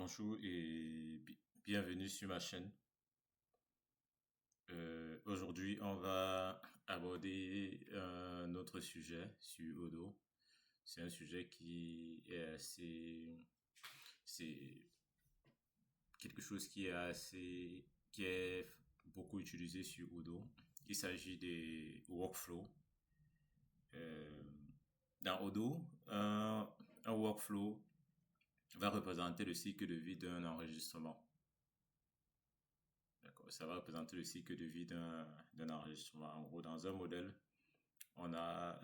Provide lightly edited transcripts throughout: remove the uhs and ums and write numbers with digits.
Bonjour et bienvenue sur ma chaîne. Aujourd'hui, on va aborder un autre sujet sur Odoo. C'est un sujet qui est c'est quelque chose qui est beaucoup utilisé sur Odoo. Il s'agit des workflows. Euh, dans Odoo, un workflow va représenter le cycle de vie d'un enregistrement. D'accord, ça va représenter le cycle de vie d'un enregistrement. En gros, dans un modèle, on a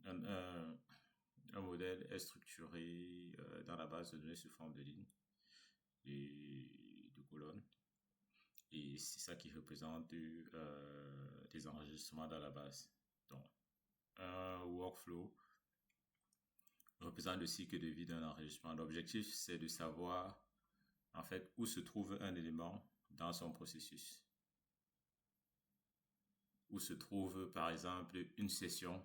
un modèle est structuré dans la base de données sous forme de lignes et de colonnes. Et c'est ça qui représente des enregistrements dans la base. Donc, un workflow représente le cycle de vie d'un enregistrement. L'objectif, c'est de savoir en fait où se trouve un élément dans son processus. Où se trouve par exemple une session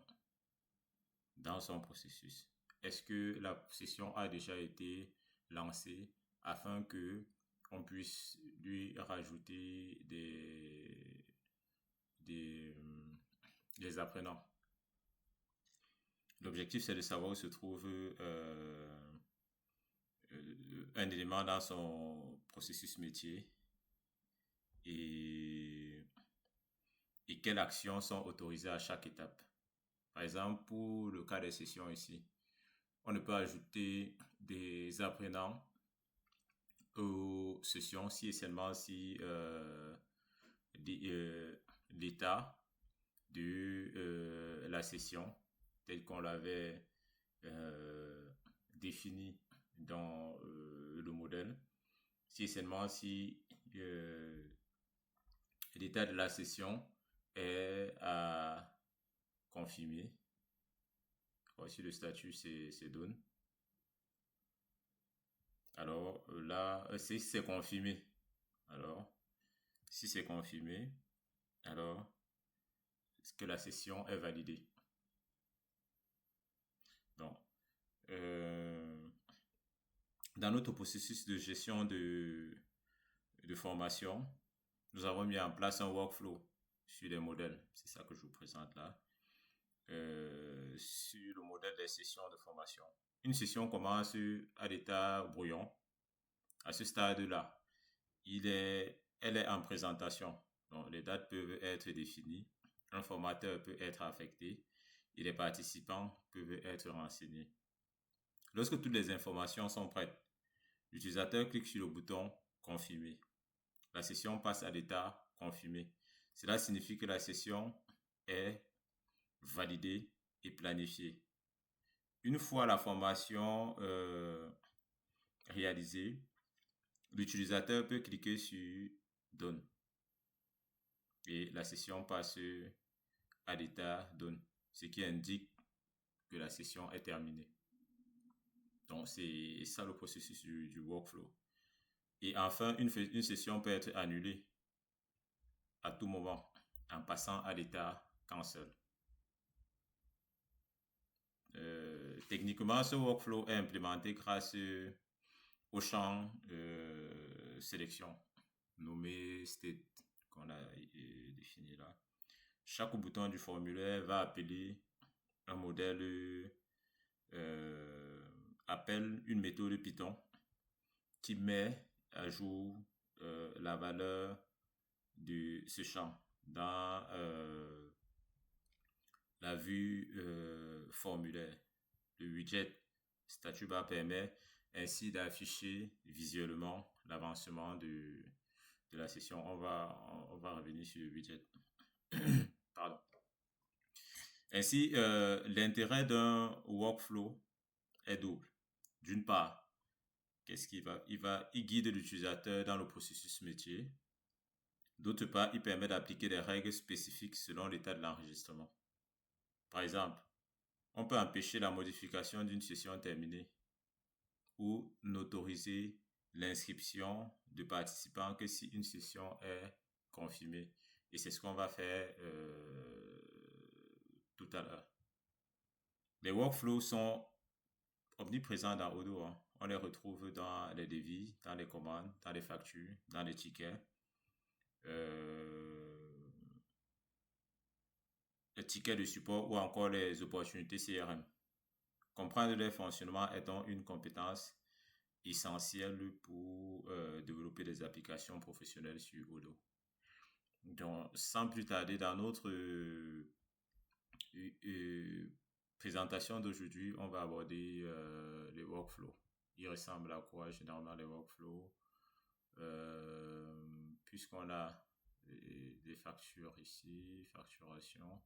dans son processus. Est-ce que la session a déjà été lancée afin que on puisse lui rajouter des apprenants? L'objectif, c'est de savoir où se trouve un élément dans son processus métier et, et quelles actions sont autorisées à chaque étape. Par exemple, pour le cas des sessions ici, on ne peut ajouter des apprenants aux sessions si et seulement si l'état de la session tel qu'on l'avait défini dans le modèle, si et seulement si l'état de la session est à confirmer. Voici le statut, c'est done. Alors là, si c'est confirmé, alors si c'est confirmé, alors est-ce que la session est validée? Donc, dans notre processus de gestion de formation, nous avons mis en place un workflow sur les modèles. C'est ça que je vous présente là. Sur le modèle des sessions de formation. Une session commence à l'état brouillon. À ce stade-là, elle est en présentation. Donc, les dates peuvent être définies, un formateur peut être affecté et les participants peuvent être renseignés. Lorsque toutes les informations sont prêtes, l'utilisateur clique sur le bouton confirmer. La session passe à l'état confirmé. Cela signifie que la session est validée et planifiée. Une fois la formation réalisée, l'utilisateur peut cliquer sur Done et la session passe à l'état Done, ce qui indique que la session est terminée. Donc, c'est ça le processus du workflow. Et enfin, une session peut être annulée à tout moment en passant à l'état Cancel. Techniquement, ce workflow est implémenté grâce au champ sélection nommé state qu'on a défini là. Chaque bouton du formulaire va appeler un modèle, appelle une méthode Python qui met à jour la valeur de ce champ dans la vue formulaire. Le widget statut bar permet ainsi d'afficher visuellement l'avancement de la session. On va revenir sur le widget. Pardon. Ainsi, l'intérêt d'un workflow est double. D'une part, il guide l'utilisateur dans le processus métier. D'autre part, il permet d'appliquer des règles spécifiques selon l'état de l'enregistrement. Par exemple, on peut empêcher la modification d'une session terminée ou n'autoriser l'inscription de participants que si une session est confirmée. Et c'est ce qu'on va faire tout à l'heure. Les workflows sont omniprésents dans Odoo. on les retrouve dans les devis, dans les commandes, dans les factures, dans les tickets. Euh, les tickets de support ou encore les opportunités CRM. Comprendre leur fonctionnement est donc une compétence essentielle pour développer des applications professionnelles sur Odoo. Donc, sans plus tarder, dans notre présentation d'aujourd'hui, on va aborder les workflows. Ils ressemblent à quoi généralement les workflows? Puisqu'on a des factures ici, facturation.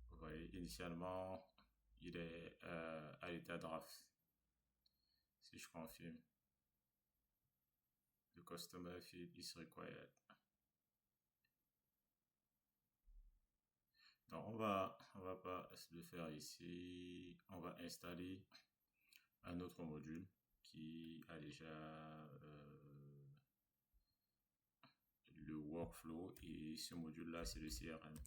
Vous voyez, initialement, il est à l'état draft. Si je confirme, the customer field is required. Donc, on va pas le faire ici. On va installer un autre module qui a déjà le workflow et ce module-là, c'est le CRM.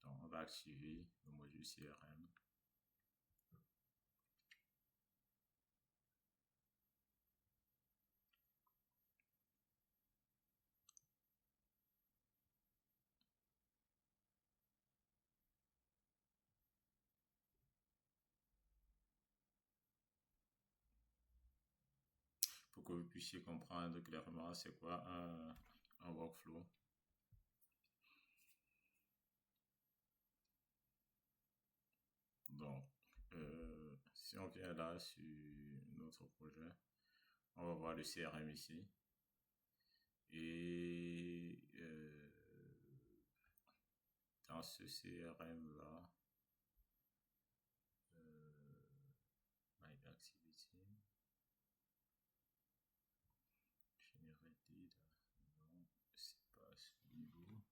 Donc, on va activer le module CRM. Pour que vous puissiez comprendre clairement c'est quoi un workflow. Donc, si on vient là sur notre projet, on va voir le CRM ici. Et dans ce CRM-là, My Activity, Generate Lead, non, c'est pas à ce niveau.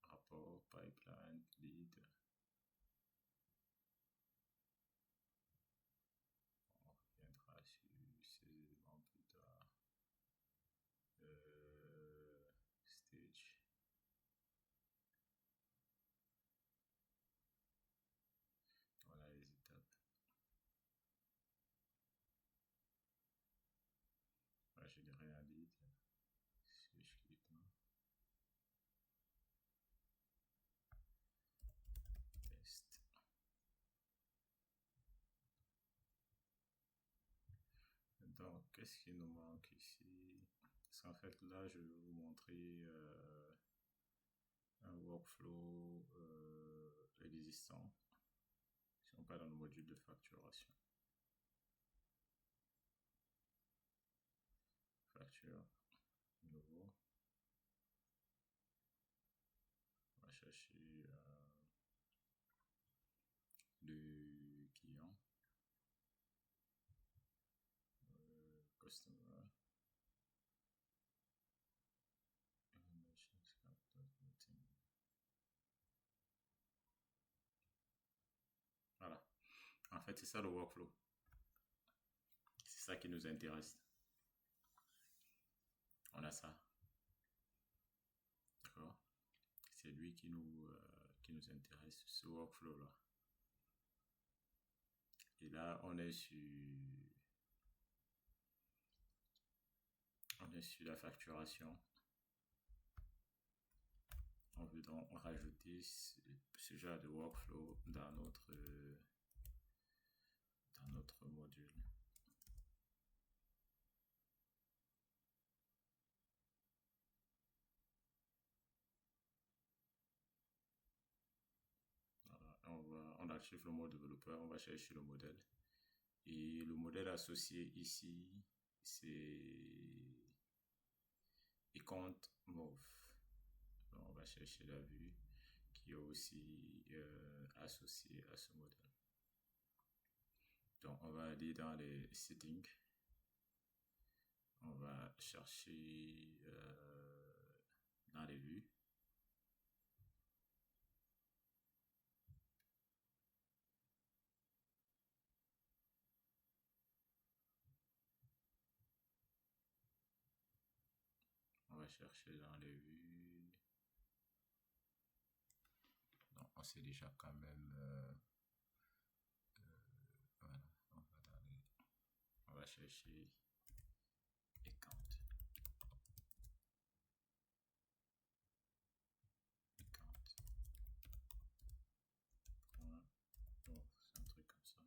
Rapport, pipeline, lead. On reviendra sur ces éléments plus tard. Stage. Voilà les étapes. Là, je dirais un lead. Si je clique non. Test. Donc, qu'est-ce qui nous manque ici? Parce qu'en fait, là, je vais vous montrer un workflow existant. Si on parle dans le module de facturation. Facture, nouveau. On va chercher le client. Customer. Voilà. En fait, c'est ça le workflow. C'est ça qui nous intéresse. On a ça. D'accord? C'est lui qui nous intéresse, ce workflow-là. Et là, on est sur la facturation. On veut donc rajouter ce genre de workflow dans notre module. Voilà, on active le mode développeur, on va chercher le modèle. Et le modèle associé ici, c'est compte move. Donc, on va chercher la vue qui est aussi associée à ce modèle. Donc, on va aller dans les settings. On va chercher dans les vues. On chercher dans les vues. Non, on sait déjà quand même. Voilà, on va chercher account. Bon, c'est un truc comme ça.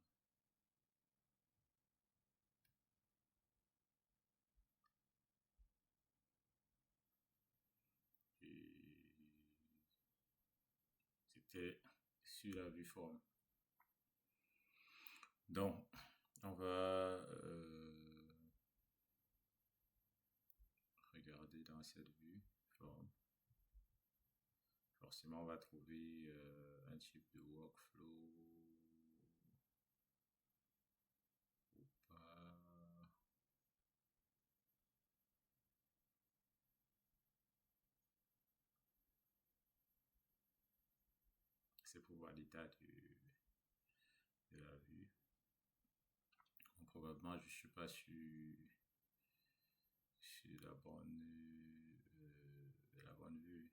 Et c'était sur la vue forme. Donc, on va regarder dans cette vue forme. Forcément, on va trouver un type de workflow ou pas. C'est pour voir l'état de la vue. Donc, probablement, je ne suis pas sur la bonne vue.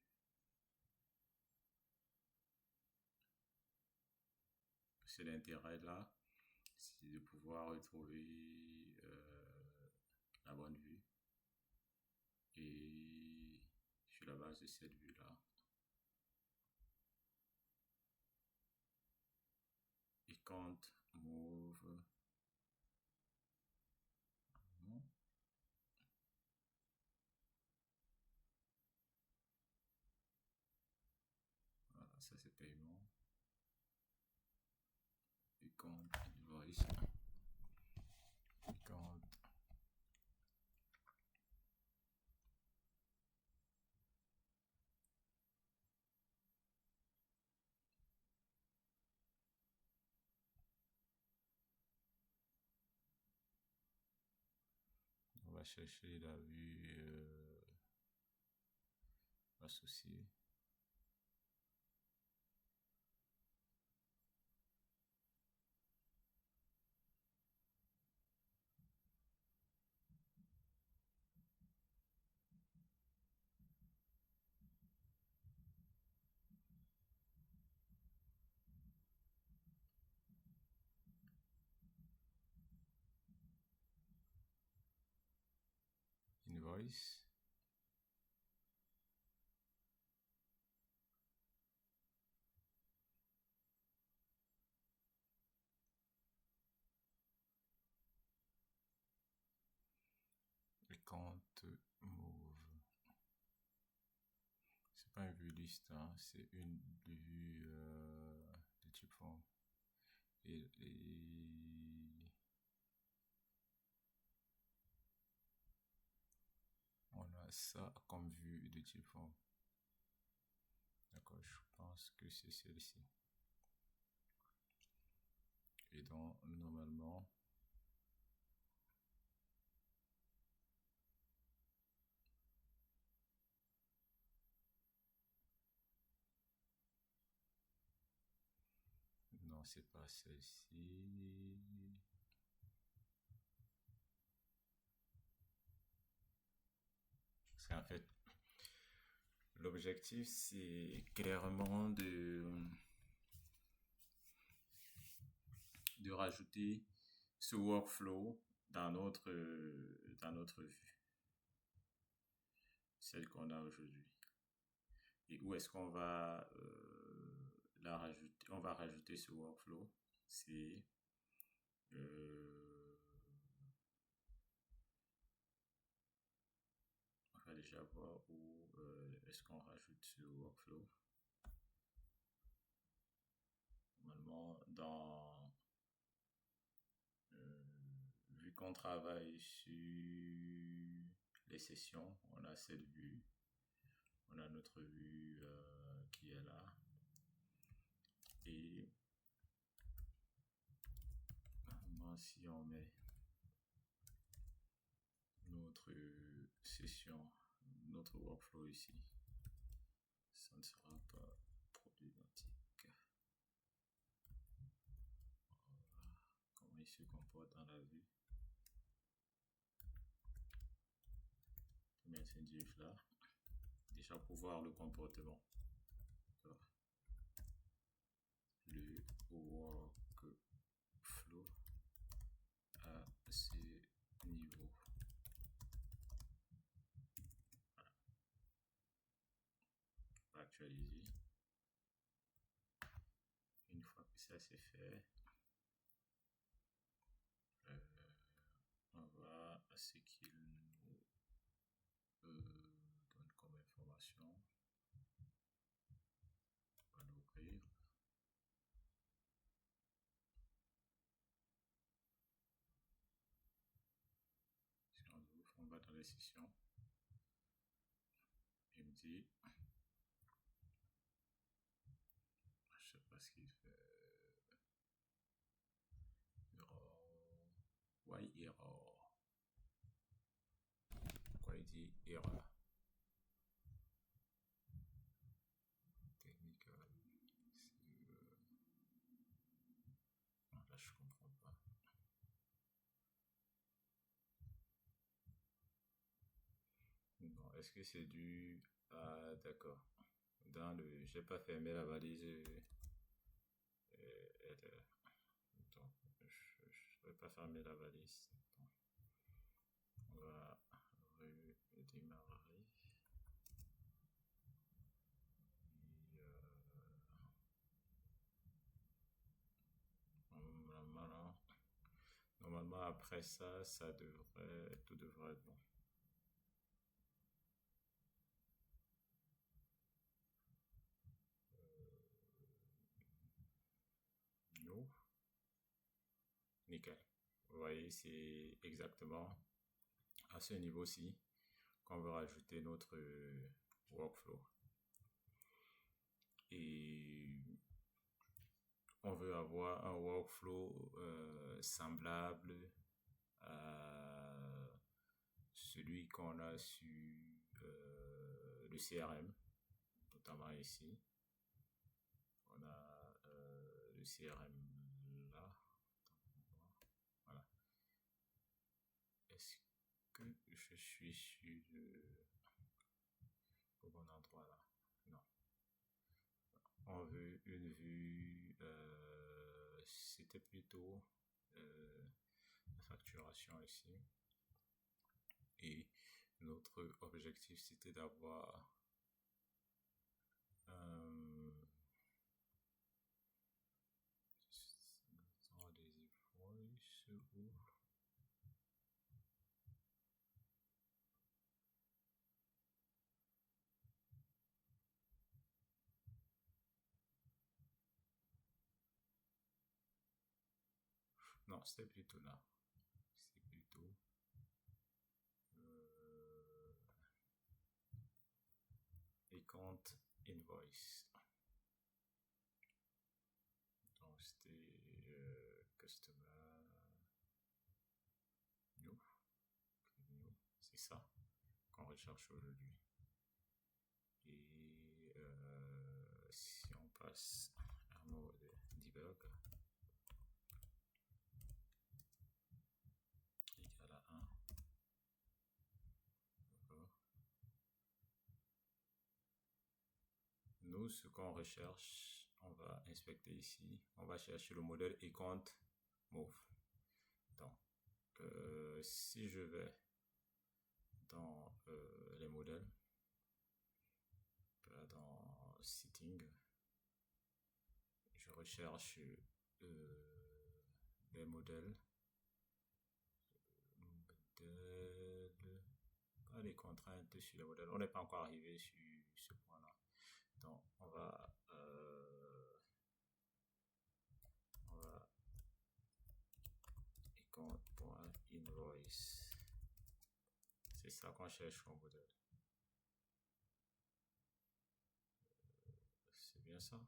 C'est l'intérêt là, c'est de pouvoir retrouver la bonne vue. Et sur la base de cette vue là, et quand move, voilà, ça c'est paiement. Et quand invoice, et quand on va chercher la vue associée. Invoice. Et quand move. C'est pas une vue liste, hein, c'est une vue de type forme. Et on a ça comme vue de type forme. D'accord, je pense que c'est celle-ci. Et donc, normalement, non, c'est pas celle-ci. Parce qu'en fait, l'objectif, c'est clairement de rajouter ce workflow dans notre vue, celle qu'on a aujourd'hui. Et où est-ce qu'on va la rajouter? On va rajouter ce workflow. C'est on va déjà voir où est-ce qu'on rajoute ce workflow. Normalement, vu qu'on travaille sur les sessions, on a cette vue, on a notre vue qui est là, et normalement, si on met notre session, notre workflow ici, ça ne sera pas problématique. Comment il se comporte dans la vue. Je vais mettre une div là. déjà pour voir le comportement. Le workflow à ce niveau. Voilà. On va actualiser. Une fois que ça c'est fait, on va à ce qu'il nous donne comme information. On va l'ouvrir. Si on ouvre, on va dans les sessions. Il me dit, je sais pas ce qu'il fait. Error. Why error? Pourquoi il dit erreur? Technical. Non, là je comprends pas. Non, est-ce que c'est dû à... D'accord. Dans le... J'ai pas fermé la valise. Donc, je vais pas fermer la valise. On va redémarrer. Normalement, après ça, tout devrait être bon. No. Nickel. Vous voyez, c'est exactement à ce niveau-ci qu'on veut rajouter notre workflow. Et on veut avoir un workflow semblable à celui qu'on a sur le CRM, notamment ici. On a le CRM là. Voilà. Est-ce que je suis sur au bon endroit là? Non. On veut une vue, c'était plutôt la facturation ici. Et notre objectif c'était d'avoir des invoices non, c'était plutôt là. C'est plutôt account invoice. Donc c'était customer new. C'est ça qu'on recherche aujourd'hui. Et si on passe à mode debug, égal à 1. D'accord. Nous, ce qu'on recherche, on va inspecter ici. On va chercher le modèle account move. Donc, si je vais dans les modèles, dans setting, je recherche les modèles, pas les contraintes sur les modèles. On n'est pas encore arrivé sur ce point-là. Donc, on va account.invoice. C'est ça qu'on cherche comme modèle. C'est bien ça.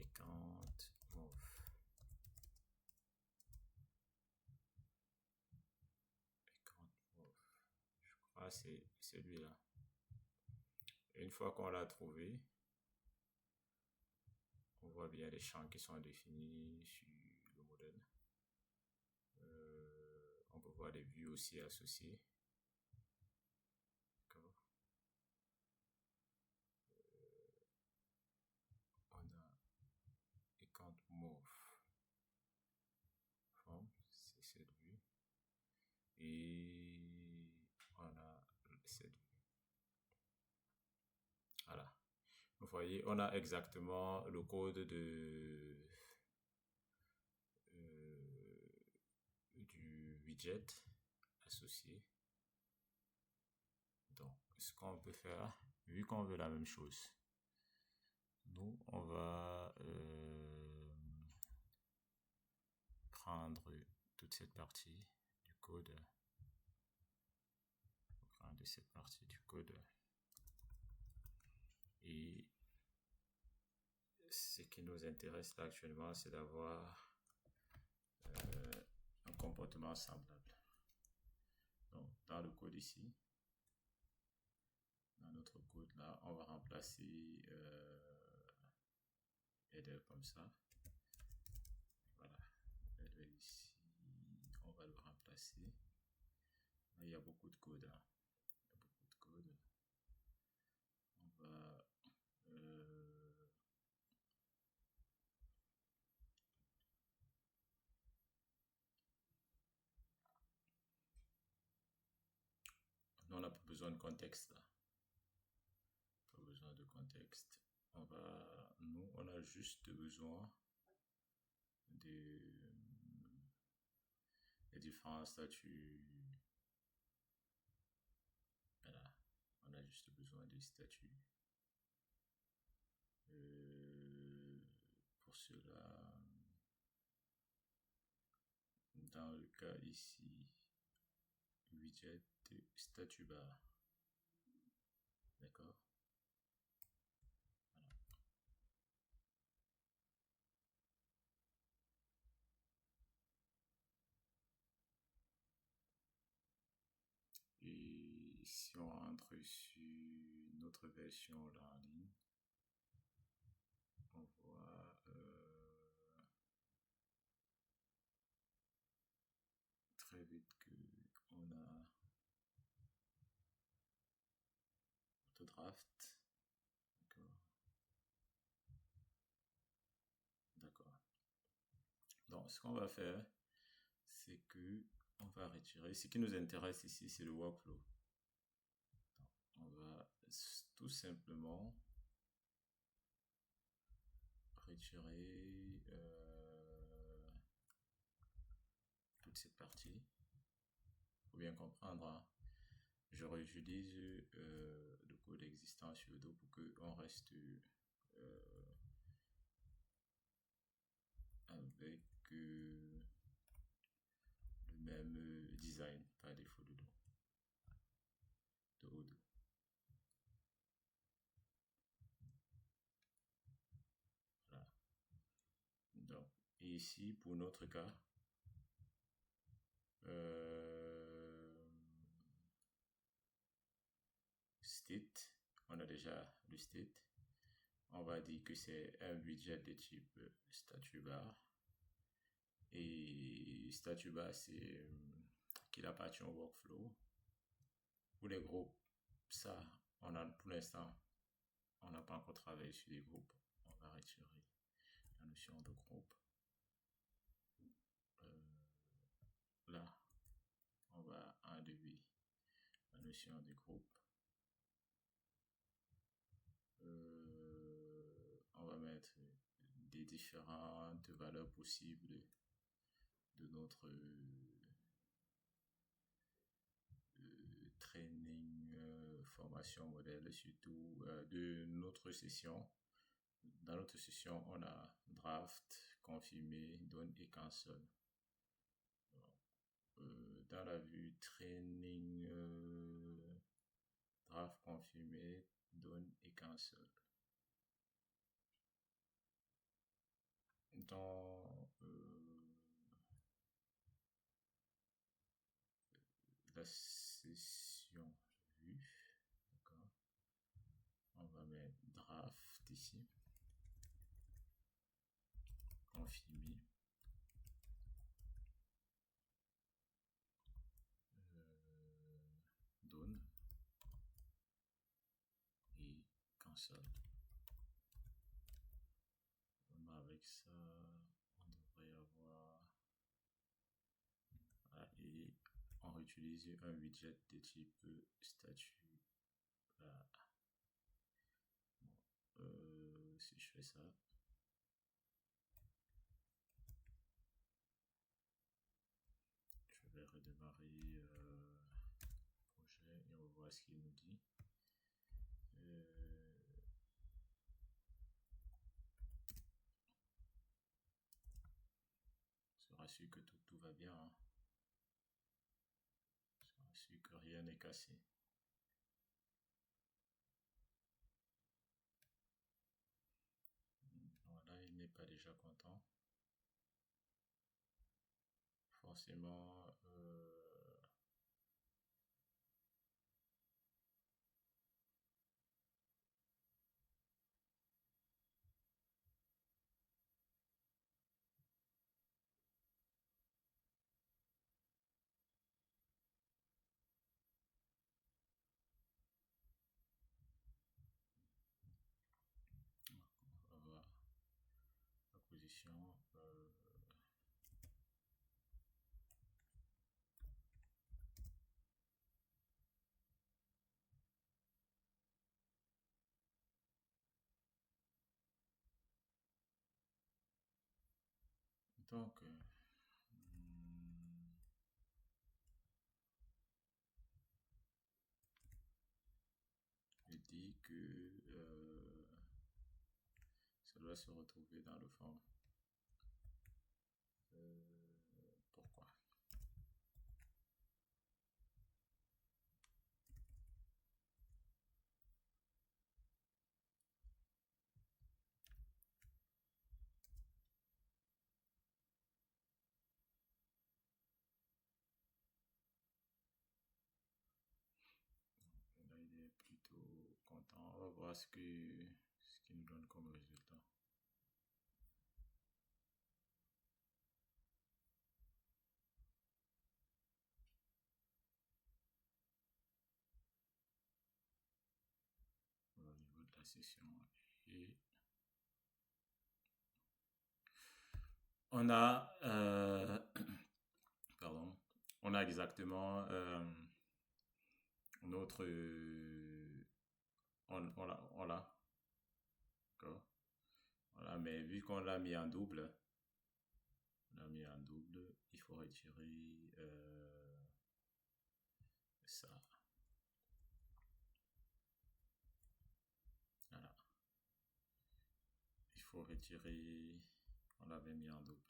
Account move. Je crois que c'est celui-là. Une fois qu'on l'a trouvé, on voit bien les champs qui sont définis sur le modèle. voir les vues aussi associées. D'accord. On a account move form, c'est cette vue. Et on a cette vue. Voilà. Vous voyez, on a exactement le code du widget associé. Donc, ce qu'on peut faire, vu qu'on veut la même chose, nous, on va prendre toute cette partie du code. Prendre cette partie du code. Et ce qui nous intéresse là actuellement, c'est d'avoir un comportement semblable. Donc, dans le code ici, dans notre code là, on va remplacer header comme ça. Voilà, header ici, on va le remplacer. Là, il y a beaucoup de code. Hein. Il y a beaucoup de code. On va on n'a pas besoin de contexte là. Pas besoin de contexte. Nous, on a juste besoin des différents statuts. Voilà, on a juste besoin des statuts. Pour cela, dans le cas ici, widget statut bar. D'accord. Voilà. Et si on rentre sur notre version là en ligne, on voit très vite qu'on a notre draft. D'accord. Donc, ce qu'on va faire, c'est que on va retirer. Ce qui nous intéresse ici, c'est le workflow. Donc, on va tout simplement retirer toute cette partie. Il faut bien comprendre, hein. Je réutilise le code existant sur Udo pour qu'on reste avec le même design par défaut de Udo. Voilà. Donc, et ici, pour notre cas, state, on a déjà le state. On va dire que c'est un widget de type statut bar. Et statut bar, c'est qu'il appartient au workflow. Pour les groupes, ça, pour l'instant, on n'a pas encore travaillé sur les groupes. On va retirer la notion de groupe. Là, on va enlever la notion de groupe. On va mettre des différentes valeurs possibles de notre training, formation modèle, surtout de notre session. Dans notre session, on a draft, confirmé, done et cancel. Dans la vue training, draft, confirmé, done et cancel. Dans la session vue, d'accord, on va mettre draft ici, confirmé, seul. Avec ça, on devrait avoir... Voilà, et on réutilise un widget de type statut. Voilà. Bon, si je fais ça, je vais redémarrer le projet et on va voir ce qu'il nous dit. Se rassure que tout va bien. Hein. Se rassure que rien n'est cassé. Voilà, il n'est pas déjà content. Forcément, on va voir la position. Donc, il dit que ça doit se retrouver dans le form. Pourquoi? Là, il est plutôt content. On va voir ce qu'il nous donne comme résultat. Au niveau de la session. Et on a, pardon, on a exactement notre, on l'a, d'accord. Voilà, mais vu qu'on l'a mis en double, il faut retirer ça. Voilà. Il faut retirer, on l'avait mis en double.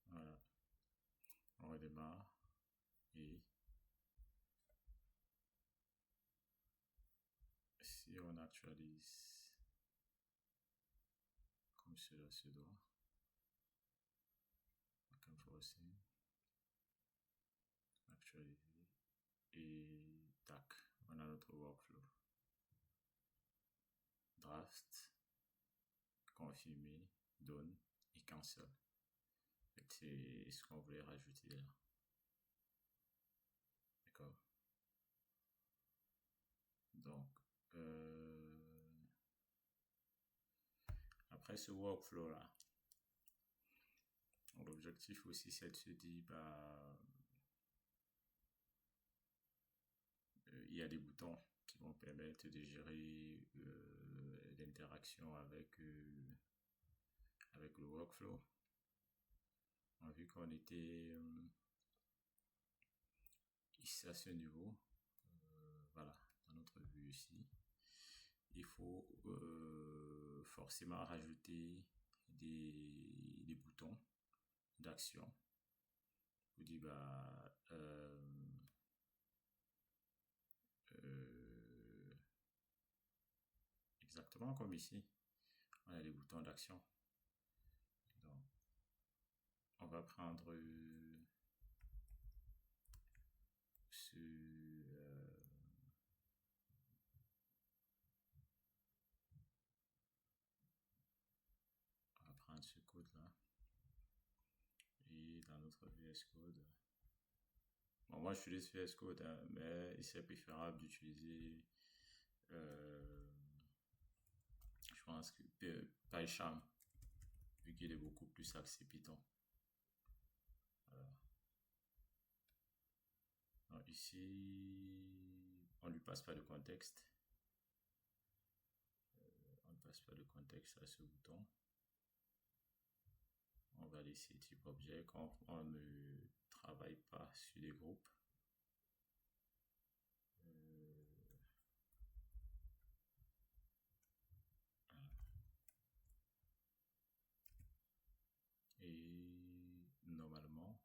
Voilà. On redémarre et si on actualise comme cela se doit, enforcing, actualiser et tac, on a notre workflow. Draft, confirmer, done et cancel. C'est ce qu'on voulait rajouter là. D'accord. Donc, après ce workflow là, l'objectif aussi c'est de se dire, bah, il y a des boutons qui vont permettre de gérer l'interaction avec le workflow. On a vu qu'on était ici à ce niveau. Voilà, dans notre vue ici. Il faut forcément rajouter des boutons d'action. Vous dites, bah, exactement comme ici, on a des boutons d'action. Donc, on va prendre ce, on va prendre ce code là et dans notre VS Code. Bon, moi j'utilise VS Code, hein, mais il serait préférable d'utiliser je pense que PyCharm, vu qu'il est beaucoup plus axé Python. Voilà. Alors ici, on ne lui passe pas de contexte. On ne passe pas de contexte à ce bouton. On va laisser type objet quand on ne travaille pas sur des groupes. Et normalement,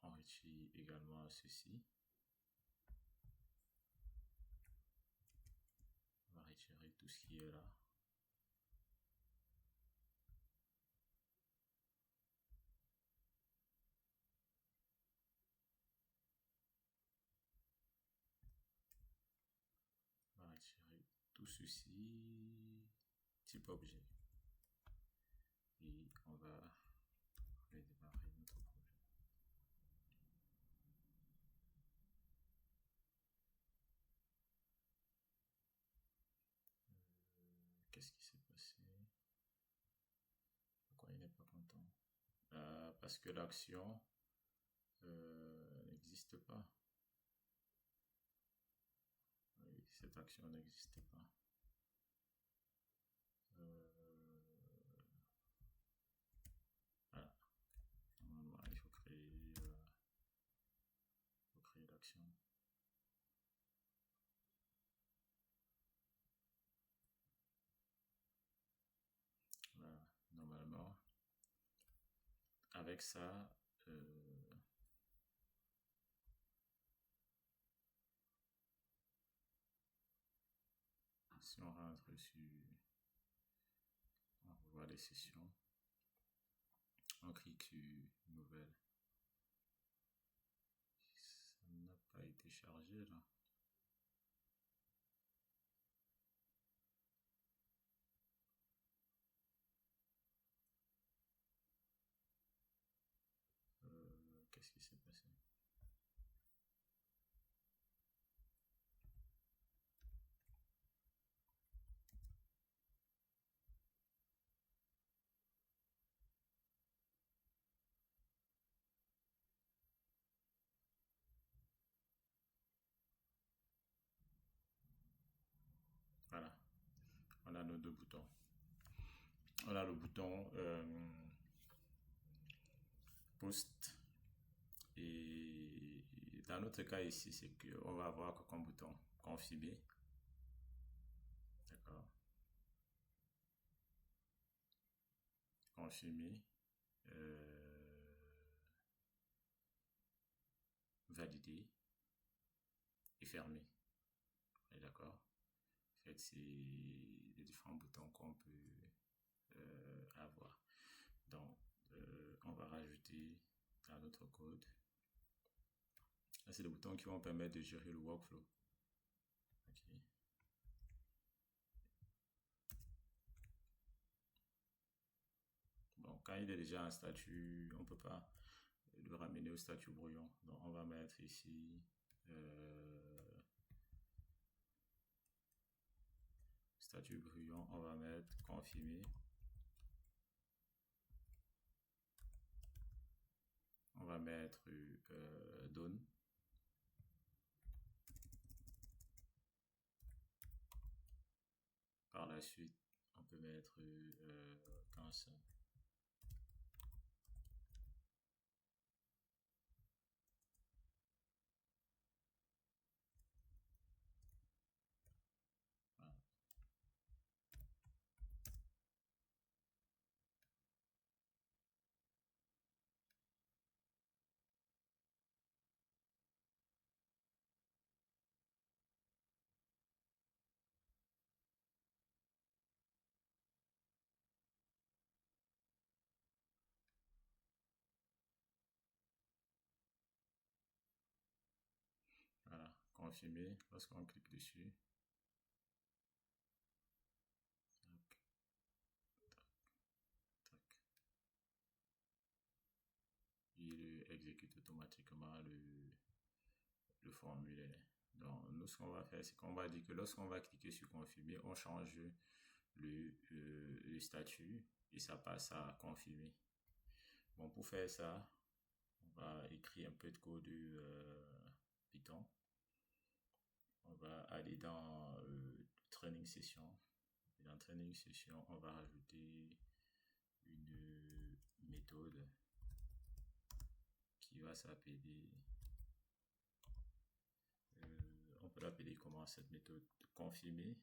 on retire également ceci. On va retirer tout ce qui est là. On va retirer tout ceci, type objet. Et on va redémarrer notre projet. Qu'est-ce qui s'est passé? Pourquoi il n'est pas content? Parce que l'action n'existe pas. Oui, cette action n'existe pas. Voilà. Normalement, il faut créer l'action. Voilà. Normalement, avec ça, si on rentre sur, on revoit les sessions, on clique sur nouvelle. Ça n'a pas été chargé là. Qu'est-ce qui s'est passé? Voilà, on a nos deux boutons. On a le bouton post et dans notre cas ici, c'est qu'on va avoir comme bouton confirmer. D'accord. Confirmer. Valider et fermer. D'accord. En fait, c'est les différents boutons qu'on peut avoir. Donc, on va rajouter dans notre code. Là, c'est les boutons qui vont permettre de gérer le workflow. Okay. Bon, quand il est déjà en statut, on ne peut pas le ramener au statut brouillon. Donc, on va mettre ici statut brouillon, on va mettre confirmer. On va mettre done. Par la suite, on peut mettre cancel. confirmer, lorsqu'on clique dessus, tac, tac, il exécute automatiquement le formulaire. Donc, nous, ce qu'on va faire, c'est qu'on va dire que lorsqu'on va cliquer sur confirmer, on change le statut et ça passe à confirmer. Bon, pour faire ça, on va écrire un peu de code Python. On va aller dans training session. Et dans training session, on va rajouter une méthode qui va s'appeler, on peut l'appeler comment cette méthode? Confirmer.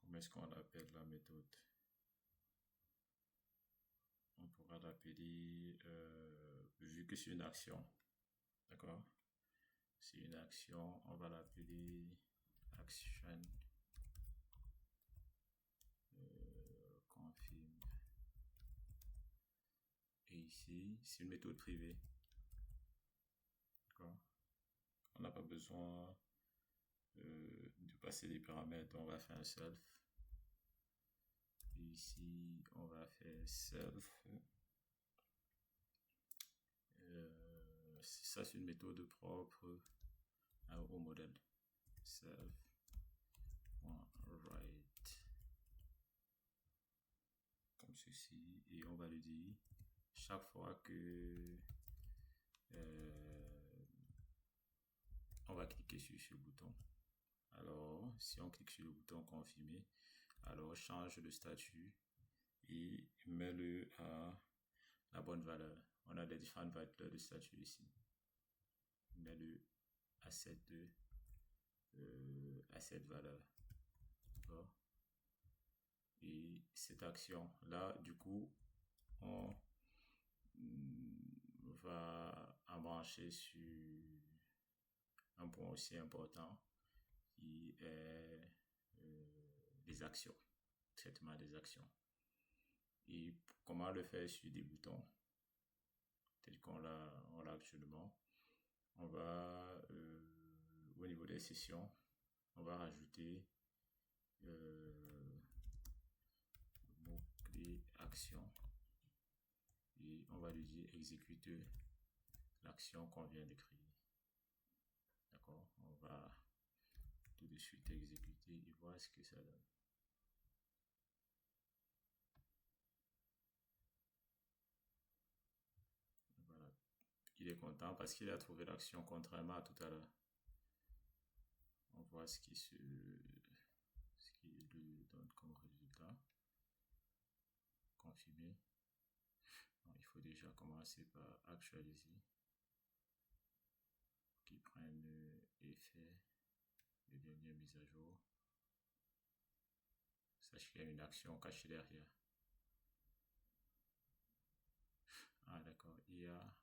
Comment est-ce qu'on appelle la méthode? On pourra l'appeler, vu que c'est une action, d'accord? C'est une action, on va l'appeler action confirm. Et ici, c'est une méthode privée, d'accord? On n'a pas besoin de passer des paramètres, on va faire un self. Et ici, on va faire self. Ça, c'est une méthode propre au modèle. Self.write. Comme ceci. Et on va lui dire, chaque fois que on va cliquer sur ce bouton. Alors, si on clique sur le bouton confirmer, alors change le statut et mets-le à la bonne valeur. On a des différentes valeurs de statut ici. Mets-le à cette valeur. D'accord? Et cette action là, du coup, on va embrancher sur un point aussi important qui est les actions, traitement des actions. Et comment le faire sur des boutons tel qu'on l'a actuellement? On va au niveau des sessions, on va rajouter le mot-clé action et on va lui dire exécute l'action qu'on vient d'écrire. D'accord? On va tout de suite exécuter et voir ce que ça donne. Voilà. Il est content parce qu'il a trouvé l'action contrairement à tout à l'heure. On voit ce qui lui donne comme résultat. Confirmer. Donc, il faut déjà commencer par actualiser. Qui prenne effet les dernières mises à jour. Sachez qu'il y a une action cachée derrière. Ah d'accord, il y a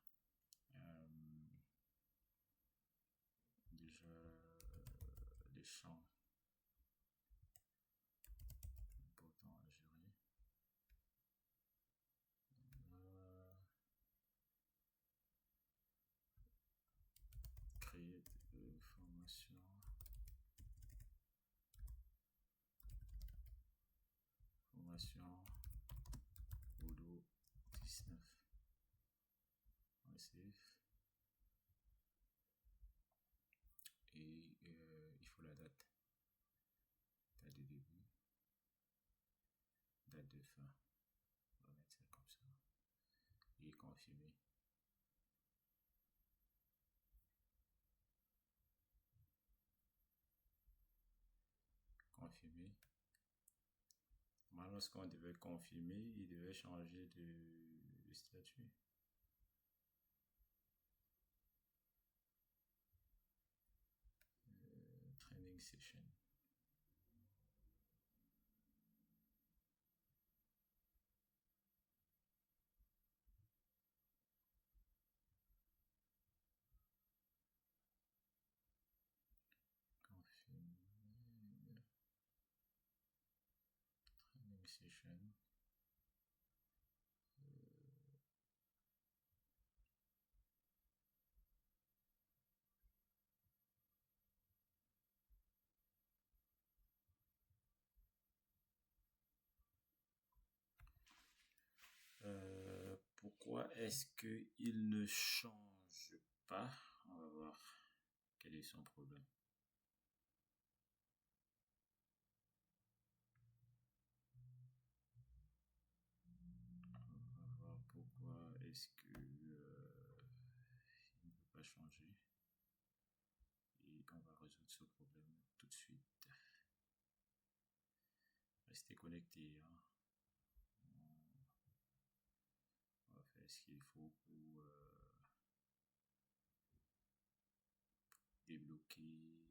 déjà les champs importants à gérer. Créer des formations. Formation Boulot 19. On va save. Et il faut la date. Date de début. Date de fin. On va mettre ça comme ça. Et confirmer. Confirmer. Lorsqu'on devait confirmer, il devait changer de statut. Training session. Confirmer. prochaine. Pourquoi est-ce qu'il ne change pas? On va voir quel est son problème. On va voir pourquoi est-ce que il ne peut pas changer. Et on va résoudre ce problème tout de suite. Restez connectés, hein. On va faire ce qu'il faut pour débloquer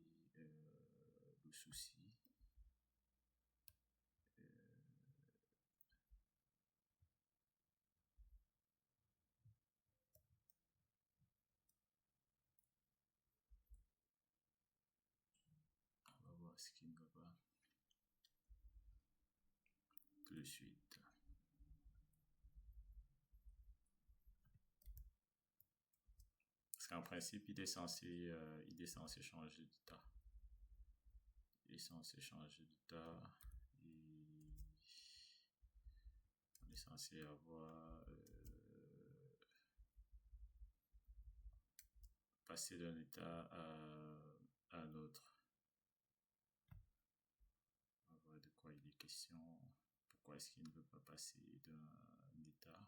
le souci. On va voir ce qui ne va pas tout de suite. Parce qu'en principe, il est censé changer d'état. Il est censé changer d'état et on est censé avoir passé d'un état à un autre. On va voir de quoi il est question. Pourquoi est-ce qu'il ne veut pas passer d'un état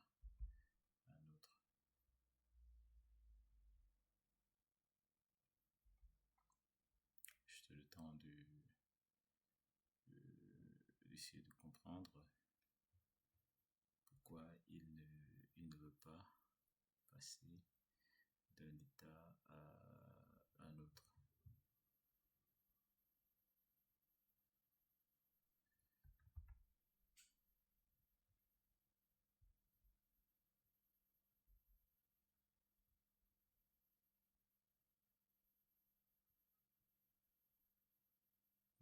à un autre? Juste le temps d'essayer de comprendre pourquoi il ne veut pas passer d'un état à un autre.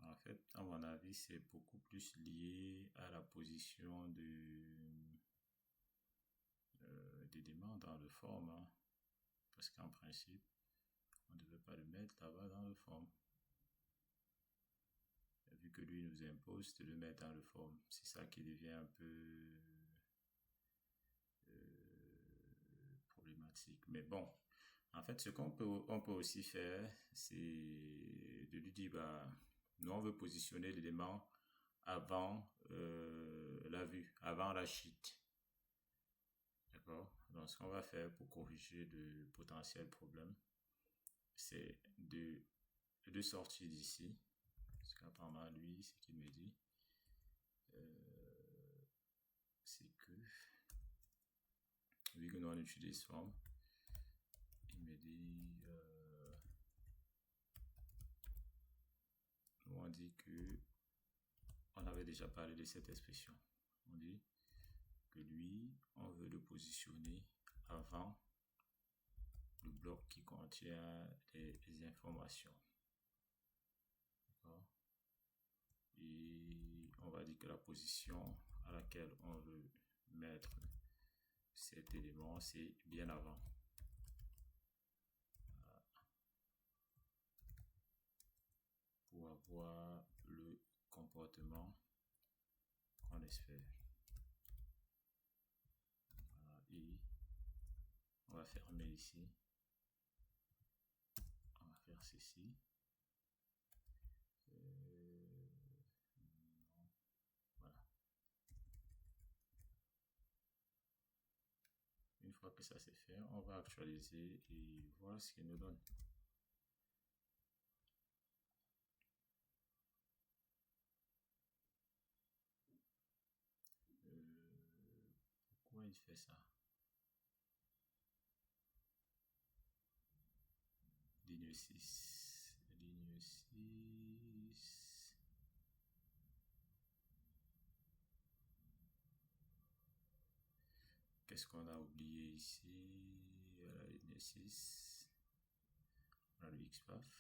En fait, à mon avis, c'est beaucoup plus lié à la position d'éléments dans le forme, hein. Parce qu'en principe, on ne devait pas le mettre là-bas dans le forme. Vu que lui nous impose de le mettre dans le forme, c'est ça qui devient un peu problématique. Mais bon, en fait, ce on peut aussi faire, c'est de lui dire, bah, nous on veut positionner l'élément avant la vue, avant la sheet. D'accord? Donc, ce qu'on va faire pour corriger le potentiel problème, c'est de sortir d'ici. Parce qu'apparemment, lui, ce qu'il me dit, c'est que, vu que nous on utilise forme, il me dit, nous on dit que, on avait déjà parlé de cette expression. On dit que lui, on veut le positionner avant le bloc qui contient les informations. D'accord? Et on va dire que la position à laquelle on veut mettre cet élément, c'est bien avant. Voilà. Pour avoir le comportement qu'on espère. Voilà. Et on va fermer ici. On va faire ceci. Voilà. Une fois que ça c'est fait, on va actualiser et voir ce qu'il nous donne. Pourquoi il fait ça? Ligne 6. Ligne 6. Qu'est-ce qu'on a oublié ici? La ligne 6. On a le XPath.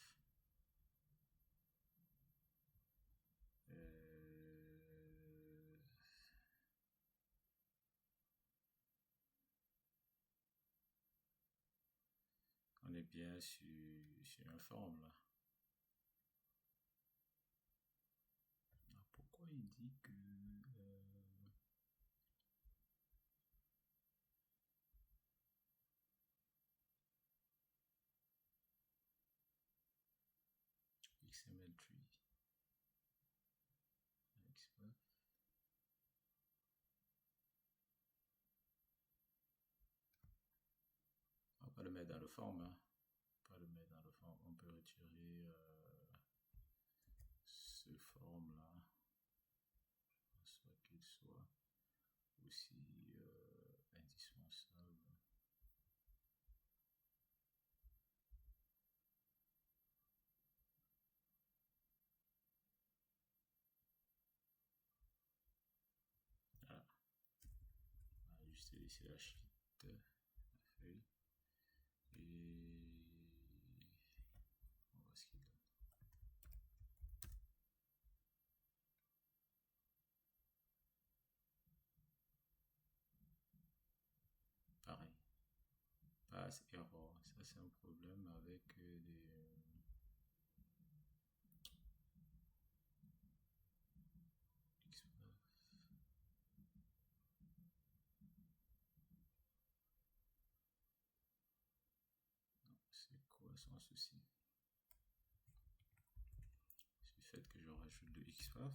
est bien sur un forme là. Ah, pourquoi il dit que XML3 XML. On va pas le mettre dans le forme, hein. Pas le mettre dans le forme. On peut retirer ce forme là, soit qu'il soit aussi indispensable. Voilà. On va ajuster ici la sheet, la feuille, et on voit ce qu'il donne. Pareil, pass error. Ça c'est un problème avec des c'est quoi son souci? C'est le fait que je rajoute de XPath.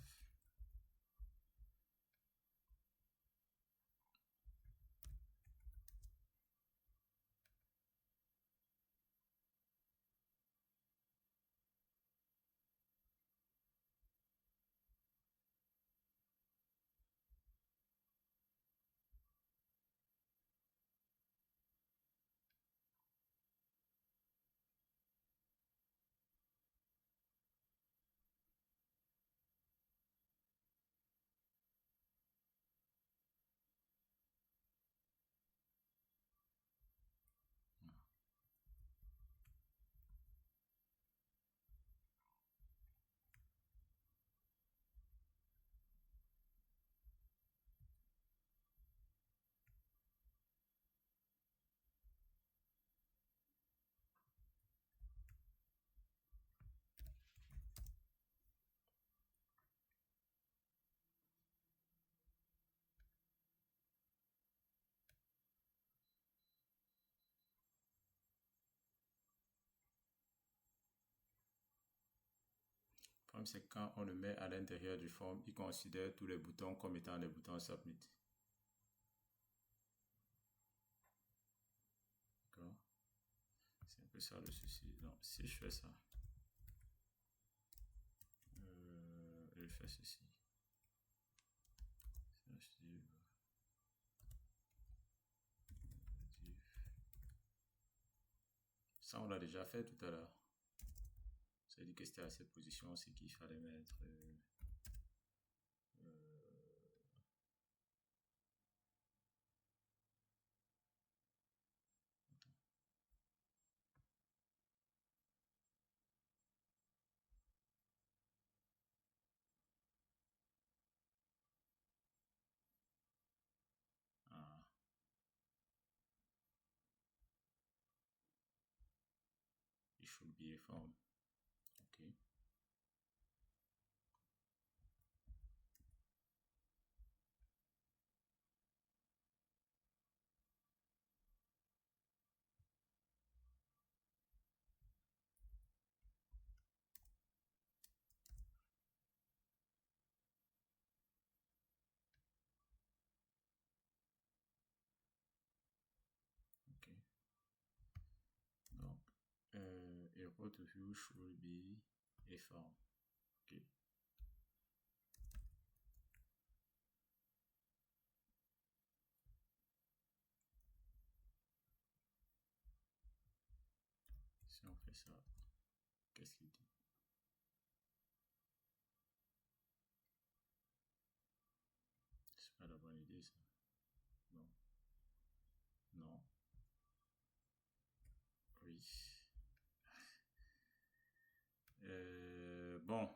Le problème, c'est que quand on le met à l'intérieur du form, il considère tous les boutons comme étant des boutons submit. D'accord? C'est un peu ça le souci. Donc, si je fais ça, je fais ceci. Ça, on l'a déjà fait tout à l'heure. Ça dit que c'était à cette position, c'est qu'il fallait mettre ah, it should be a form. Ok. Ok. Donc, a row to view should be a form. Ok. Si on fait ça, qu'est-ce qu'il dit? C'est pas la bonne idée, ça. Non. Non. Oui. Bon.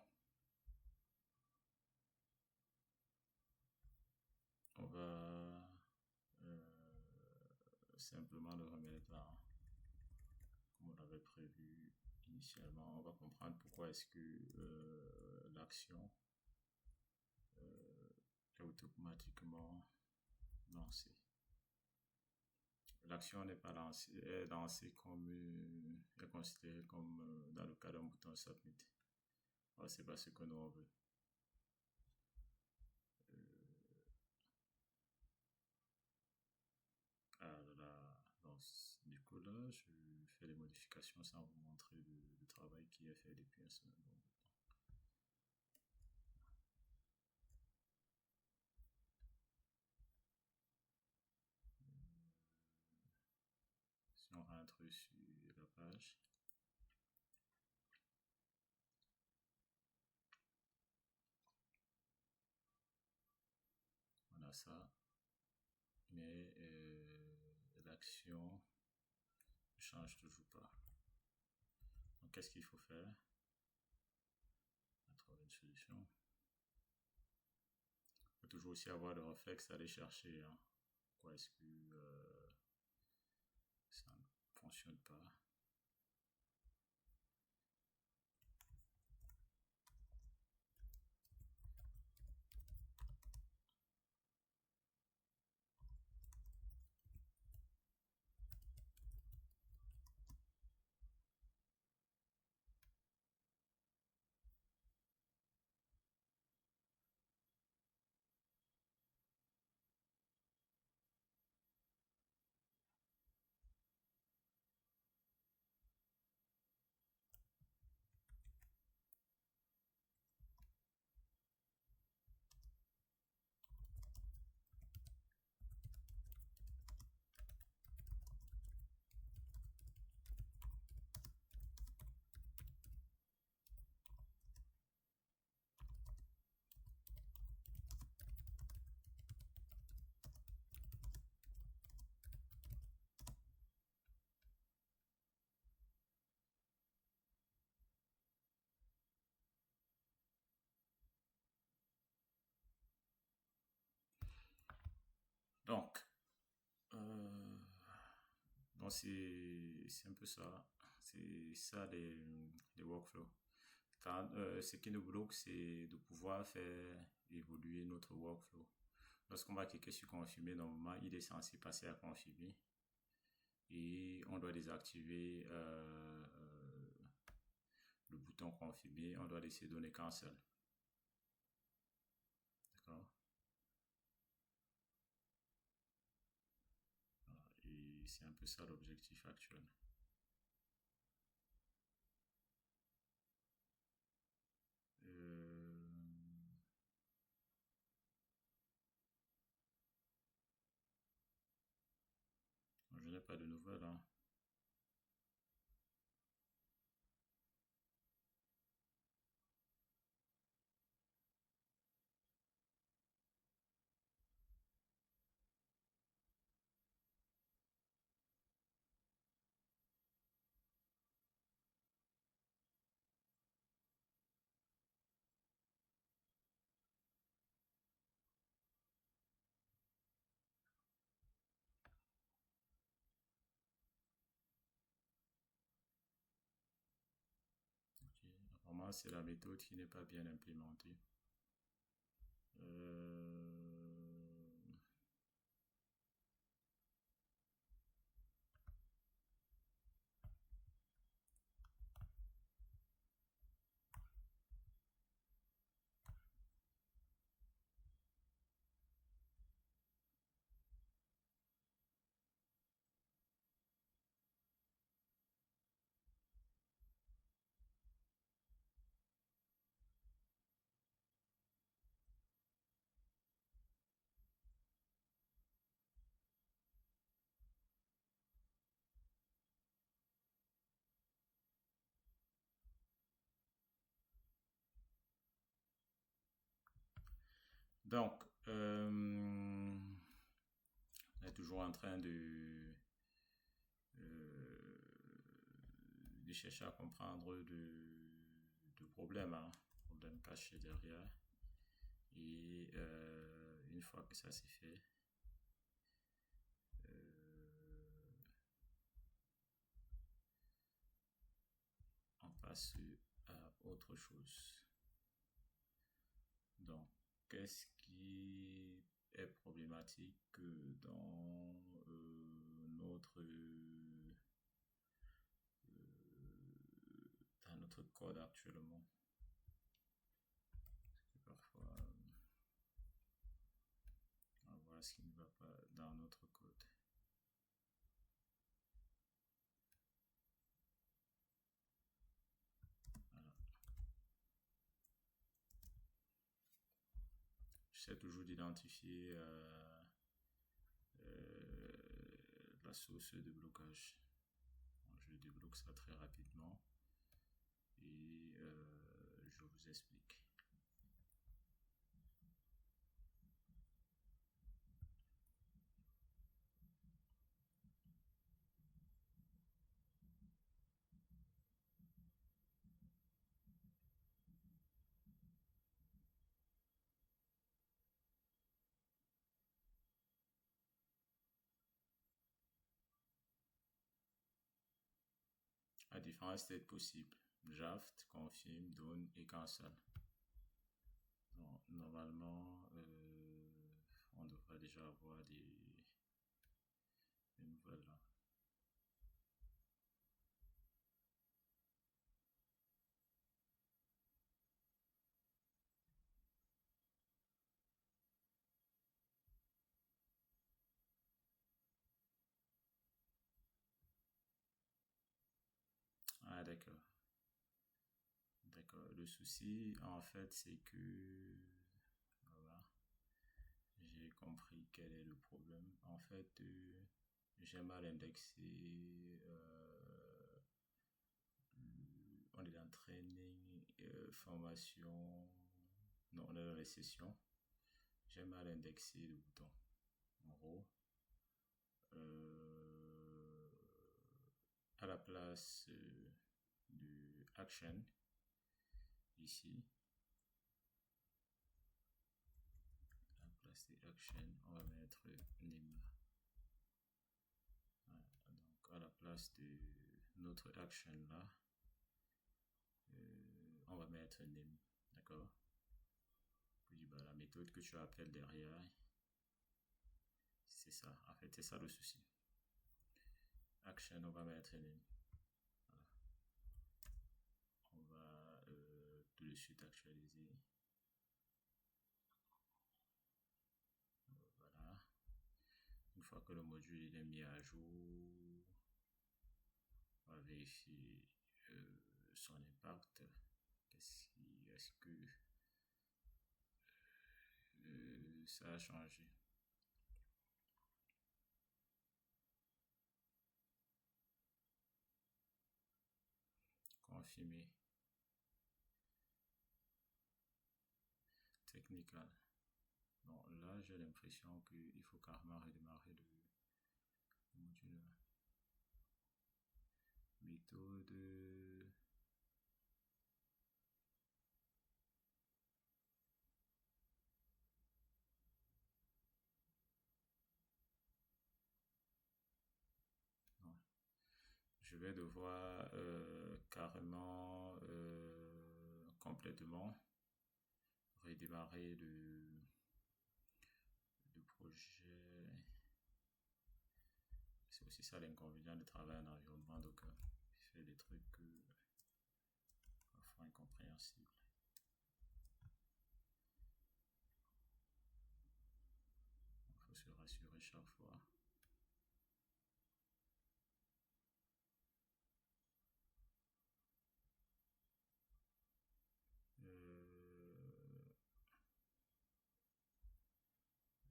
On va simplement le remettre là. comme on avait prévu initialement. On va comprendre pourquoi est-ce que l'action est automatiquement lancée. L'action n'est pas lancée, est lancée comme, est considérée comme dans le cas d'un bouton submit. Alors, c'est pas ce que nous on veut. Du coup là, je fais les modifications sans vous montrer le travail qui est fait depuis un certain nombre de temps. Si on rentre sur la page, on a ça, mais l'action ne change toujours pas. Donc qu'est-ce qu'il faut faire? On va trouver une solution. Il faut toujours aussi avoir le réflexe d'aller chercher pourquoi est-ce que ça ne fonctionne pas. Donc, c'est un peu ça. C'est ça les workflows. Ce qui nous bloque, c'est de pouvoir faire évoluer notre workflow. Lorsqu'on va cliquer sur confirmer, normalement, il est censé passer à confirmer. Et on doit désactiver le bouton confirmer. On doit laisser donner cancel. D'accord? Et c'est un peu ça l'objectif actuel. Je n'ai pas de nouvelles. Okay. Apparemment, c'est la méthode qui n'est pas bien implémentée. Donc, on est toujours en train de chercher à comprendre de problèmes, problèmes cachés derrière. Et une fois que ça c'est fait, passe à autre chose. Donc, qu'est-ce qui est problématique dans notre code actuellement? Parce que parfois, on va voir ce qui ne va pas dans notre code. Voilà. J'essaie toujours d'identifier la source de blocage. Je débloque ça très rapidement et je vous explique. À différents states possibles: draft, confirm, done et cancel. Donc, normalement, on devrait déjà avoir des nouvelles là. Ah, d'accord. D'accord. Le souci, en fait, c'est que... Voilà. J'ai compris quel est le problème. En fait, j'ai mal indexé. On est dans training, formation. Non, on est dans les sessions. J'ai mal indexé le bouton. En gros, euh, à la place de action, ici, à la place de action, on va mettre name. Voilà. Donc, à la place de notre action là, on va mettre name. D'accord? Puis bah, la méthode que tu appelles derrière, c'est ça. En fait, c'est ça le souci. Action, on va mettre name. Voilà. On va tout de suite actualiser. Voilà. Une fois que le module est mis à jour, on va vérifier son impact. Est-ce que ça a changé? Confirmer. Technical. Bon, là, j'ai l'impression qu'il faut carrément redémarrer le module. Méthode. Non. Je vais devoir carrément complètement redémarrer le projet. C'est aussi ça l'inconvénient de travailler en environnement Docker. Il fait des trucs parfois incompréhensibles. Il faut se rassurer chaque fois.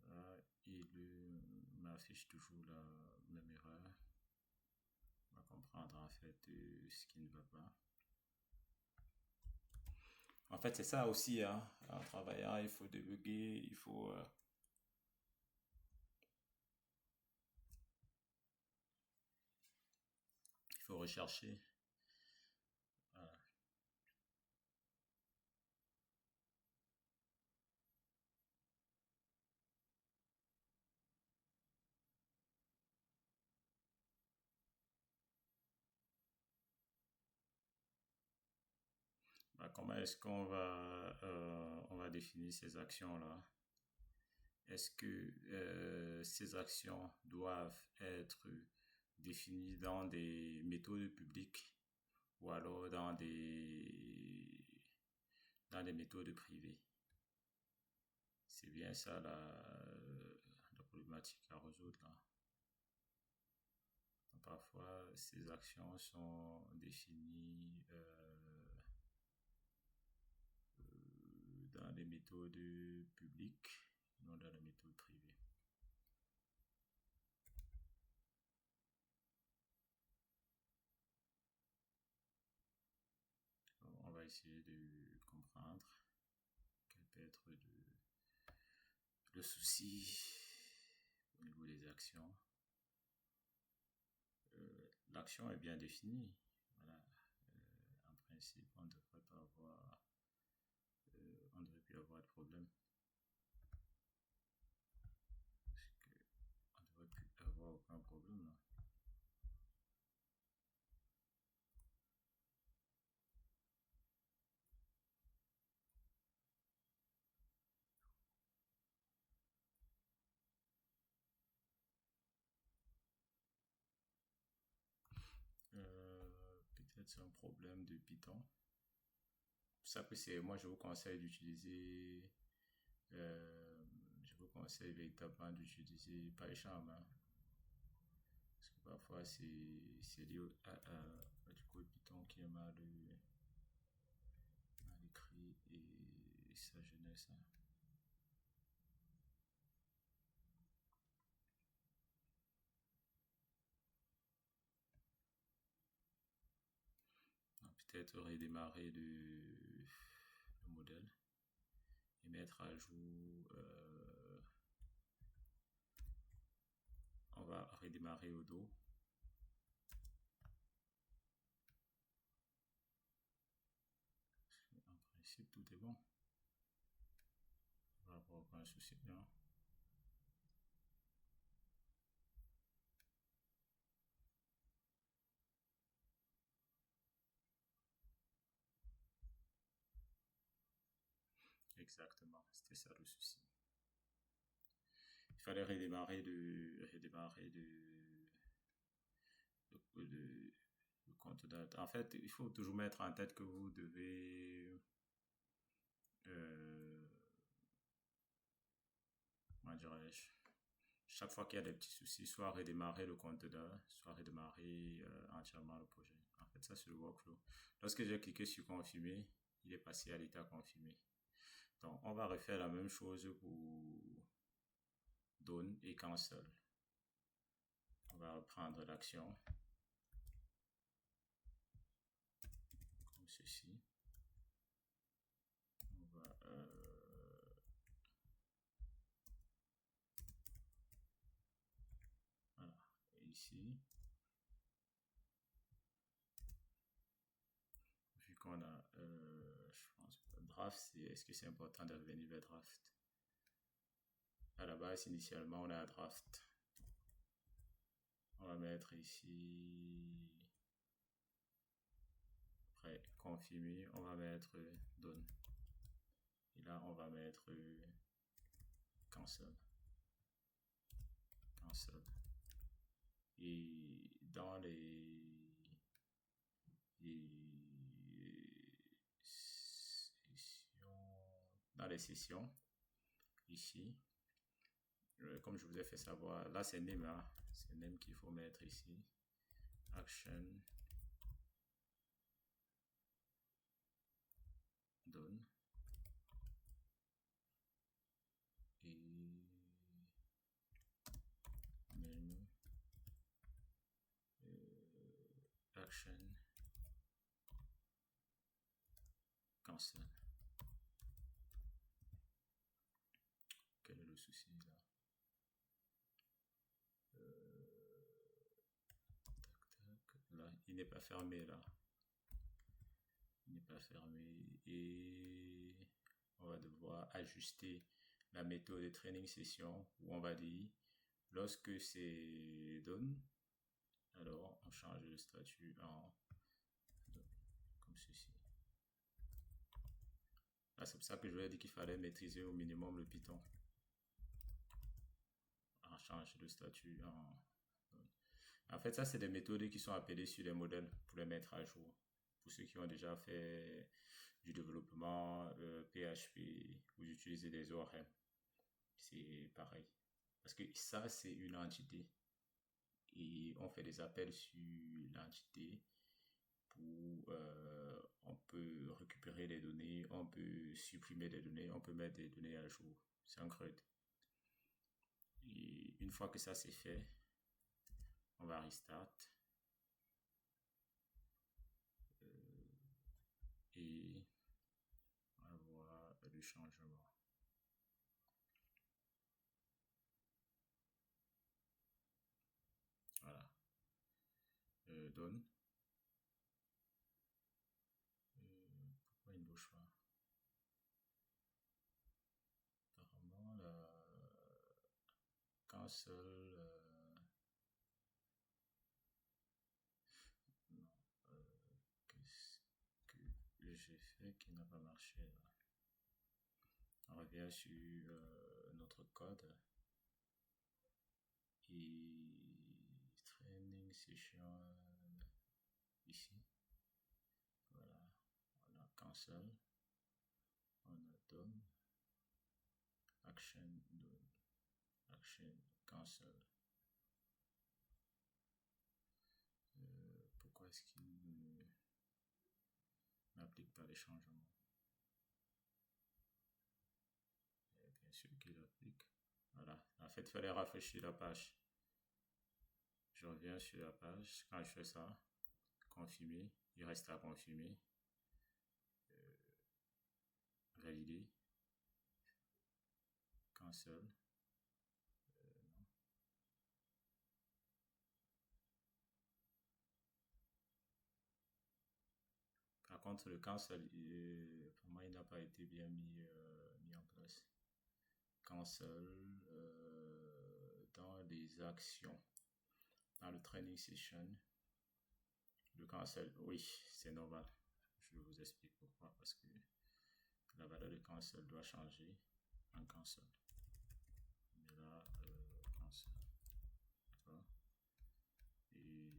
Là, il m'affiche toujours la même erreur. On va comprendre en fait ce qui ne va pas. En fait, c'est ça aussi, hein. En travaillant, il faut débugger, il faut rechercher. Voilà. comment est-ce on va définir ces actions-là? Est-ce que ces actions doivent être définies dans des méthodes publiques ou alors dans des méthodes privées? C'est bien ça la problématique à résoudre là. Parfois, ces actions sont définies dans les méthodes publiques, non dans les méthodes privées. On va essayer de comprendre quel peut être le souci au niveau des actions. L'action est bien définie. Voilà. En principe, on ne devrait pas avoir, on devrait plus avoir de problème. On ne devrait plus avoir aucun problème là. Peut-être c'est un problème de Python. Ça que c'est, moi je vous conseille d'utiliser, je vous conseille véritablement d'utiliser PyCharm. Hein. Parce que parfois c'est lié du code Python qui est mal écrit et sa jeunesse. Hein. Peut-être redémarrer le modèle et mettre à jour. On va redémarrer au dos. En principe, tout est bon. On va avoir aucun souci. Non? Exactement, c'était ça le souci. Il fallait redémarrer le compte date. En fait, il faut toujours mettre en tête que vous devez comment dirais-je, chaque fois qu'il y a des petits soucis, soit redémarrer le compte date, soit redémarrer entièrement le projet. En fait, ça c'est le workflow. Lorsque j'ai cliqué sur confirmer, il est passé à l'état confirmé. Donc, on va refaire la même chose pour Done et Cancel. On va reprendre l'action comme ceci. On va voilà, et ici, vu qu'on a, je pense, draft, est-ce que c'est important de revenir vers draft? À la base, initialement, on a draft. On va mettre ici, après confirmer, on va mettre done. Et là, on va mettre cancel. Cancel. Et dans les sessions, ici, comme je vous ai fait savoir, là c'est name, hein, c'est name qu'il faut mettre ici, action, done, et name, action, cancel. Quel est le souci là? Là, il n'est pas fermé là. Il n'est pas fermé et on va devoir ajuster la méthode de training session où on va dire lorsque c'est done, alors on change le statut en done, comme ceci. Là, c'est pour ça que je vous ai dit qu'il fallait maîtriser au minimum le Python. En change de statut. En fait, ça, c'est des méthodes qui sont appelées sur les modèles pour les mettre à jour. Pour ceux qui ont déjà fait du développement PHP, vous utilisez des ORM. C'est pareil. Parce que ça, c'est une entité. Et on fait des appels sur l'entité pour... on peut récupérer des données, on peut supprimer des données, on peut mettre des données à jour. C'est un CRUD. Et une fois que ça c'est fait, on va restart. Et on va voir le changement. Voilà. Donne. Pourquoi il ne bouge pas? Apparemment, la cancel. Non. Qu'est-ce que j'ai fait qui n'a pas marché là? On revient sur notre code et training session ici. Voilà, on a cancel, on a done, action done, action cancel. Pourquoi est-ce qu'il n'applique pas les changements? Bien sûr qu'il applique. Voilà, en fait, il fallait rafraîchir la page. Je reviens sur la page. Quand je fais ça, confirmer, il reste à confirmer. Valider. Cancel. Non. Par contre, le cancel, pour moi, il n'a pas été bien mis en place. Cancel dans les actions. Dans le training session, le cancel, oui, c'est normal. Je vous explique pourquoi. Parce que la valeur de cancel doit changer en cancel. Mais là, cancel. Et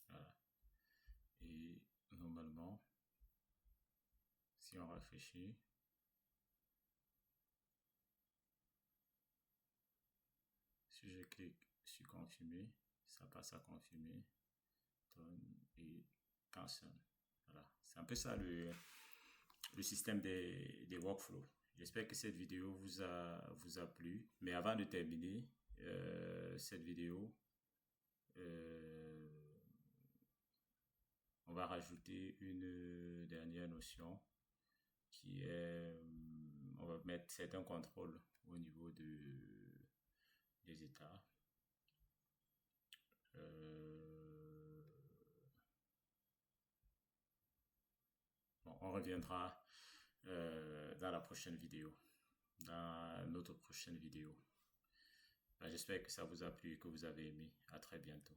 voilà. Et normalement, si on réfléchit, si je clique sur confirmer, ça passe à confirmer, et cancel. Voilà, c'est un peu ça le système des workflows. J'espère que cette vidéo vous a plu. Mais avant de terminer cette vidéo, on va rajouter une dernière notion qui est, on va mettre certains contrôles au niveau des états. Bon, on reviendra dans la prochaine vidéo, dans notre prochaine vidéo. J'espère que ça vous a plu et que vous avez aimé. À très bientôt.